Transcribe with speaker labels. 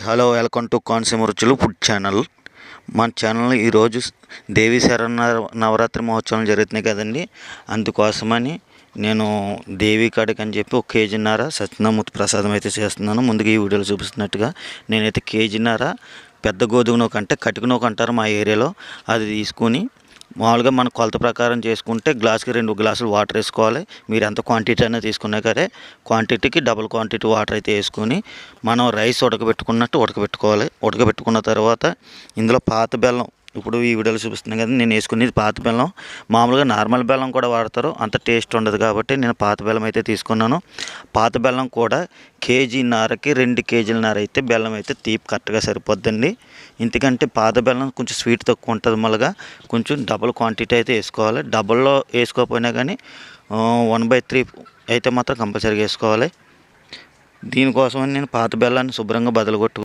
Speaker 1: Hello, welcome to Konaseema రుచులు food channel. మన channel ఈరోజు దేవి నవరాత్రి మహోత్సవం జరుగుతున్నాయి కదండి. అందుకోసమని నేను దేవి కాడికి అని చెప్పి 1 కేజీన్నర సత్యనామూర్తి ప్రసాదం అయితే చేస్తున్నాను. ముందుగా ఈ వీడియోలో చూపిస్తున్నట్టుగా నేనైతే కేజీన్నర పెద్ద గోధుమ నూక అంటే కటిక నూక అంటారు మా ఏరియాలో, అది తీసుకుని మామూలుగా మన కొలత ప్రకారం చేసుకుంటే గ్లాస్కి 2 గ్లాసులు వాటర్ వేసుకోవాలి. మీరు ఎంత క్వాంటిటీ అనేది తీసుకున్నా సరే క్వాంటిటీకి డబుల్ క్వాంటిటీ వాటర్ అయితే వేసుకొని మనం రైస్ ఉడకబెట్టుకున్నట్టు ఉడకబెట్టుకోవాలి. ఉడకబెట్టుకున్న తర్వాత ఇందులో పాత బెల్లం, ఇప్పుడు ఈ వీడియోలో చూపిస్తున్నాను కదా, నేను వేసుకునేది పాత బెల్లం. మామూలుగా నార్మల్ బెల్లం కూడా వాడతారు, అంత టేస్ట్ ఉండదు కాబట్టి నేను పాత బెల్లం అయితే తీసుకున్నాను. పాత బెల్లం కూడా కేజీన్నరకి 2 కేజీలన్నర అయితే బెల్లం అయితే తీపి కరెక్ట్గా సరిపోద్దండి. ఎందుకంటే పాత బెల్లం కొంచెం స్వీట్ తక్కువ ఉంటుంది, మళ్ళీ కొంచెం డబుల్ క్వాంటిటీ అయితే వేసుకోవాలి. డబుల్లో వేసుకోకపోయినా కానీ 1/3 అయితే మాత్రం కంపల్సరీగా వేసుకోవాలి. దీనికోసమని నేను పాత బెల్లాన్ని శుభ్రంగా బదలగొట్టు